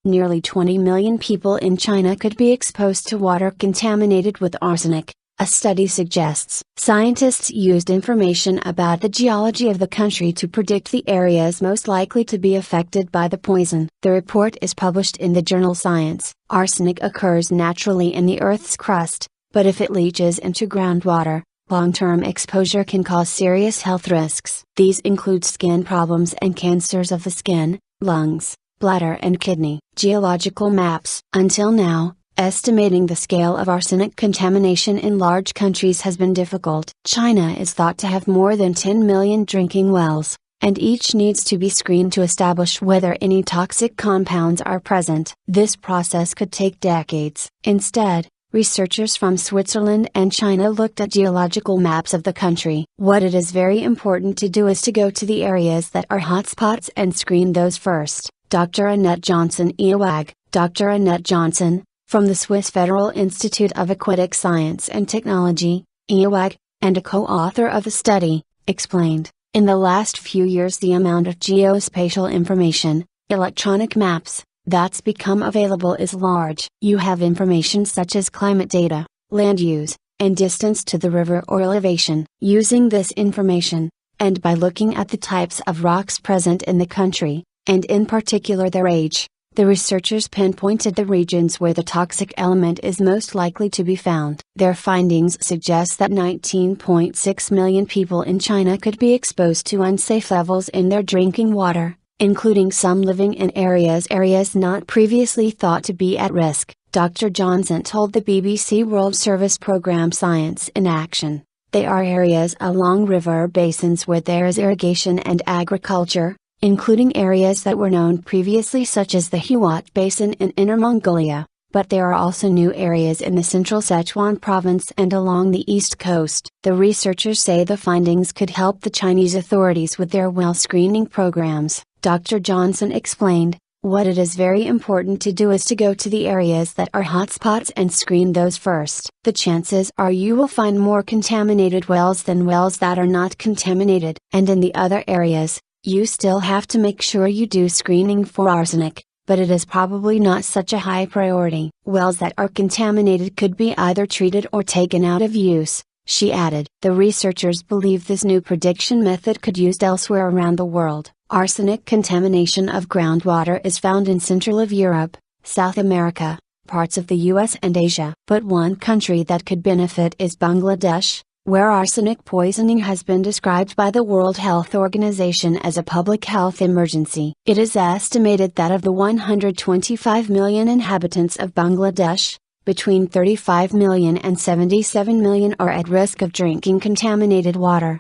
Nearly 20 million people in China could be exposed to water contaminated with arsenic, a study suggests. Scientists used information about the geology of the country to predict the areas most likely to be affected by the poison. The report is published in the journal Science. Arsenic occurs naturally in the Earth's crust, but if it leaches into groundwater, long-term exposure can cause serious health risks. These include skin problems and cancers of the skin, lungs, bladder and kidney. Geological maps. Until now, estimating the scale of arsenic contamination in large countries has been difficult. China is thought to have more than 10 million drinking wells, and each needs to be screened to establish whether any toxic compounds are present. This process could take decades. Instead, researchers from Switzerland and China looked at geological maps of the country. What it is very important to do is to go to the areas that are hotspots and screen those first. Dr. Annette Johnson EOAG. Dr. Annette Johnson, from the Swiss Federal Institute of Aquatic Science and Technology, EOAG, and a co-author of the study, explained, in the last few years the amount of geospatial information, electronic maps, that's become available is large. You have information such as climate data, land use, and distance to the river or elevation. Using this information, and by looking at the types of rocks present in the country, and in particular their age, the researchers pinpointed the regions where the toxic element is most likely to be found. Their findings suggest that 19.6 million people in China could be exposed to unsafe levels in their drinking water, including some living in areas not previously thought to be at risk. Dr. Johnson told the BBC World Service programme Science in Action, "They are areas along river basins where there is irrigation and agriculture, including areas that were known previously such as the Huat Basin in Inner Mongolia, but there are also new areas in the central Sichuan province and along the east coast." The researchers say the findings could help the Chinese authorities with their well screening programs. Dr. Johnson explained, "What it is very important to do is to go to the areas that are hotspots and screen those first. The chances are you will find more contaminated wells than wells that are not contaminated. And in the other areas, you still have to make sure you do screening for arsenic, but it is probably not such a high priority. Wells that are contaminated could be either treated or taken out of use," she added. The researchers believe this new prediction method could be used elsewhere around the world. Arsenic contamination of groundwater is found in Central of Europe, South America, parts of the US and Asia. But one country that could benefit is Bangladesh, where arsenic poisoning has been described by the World Health Organization as a public health emergency. It is estimated that of the 125 million inhabitants of Bangladesh, between 35 million and 77 million are at risk of drinking contaminated water.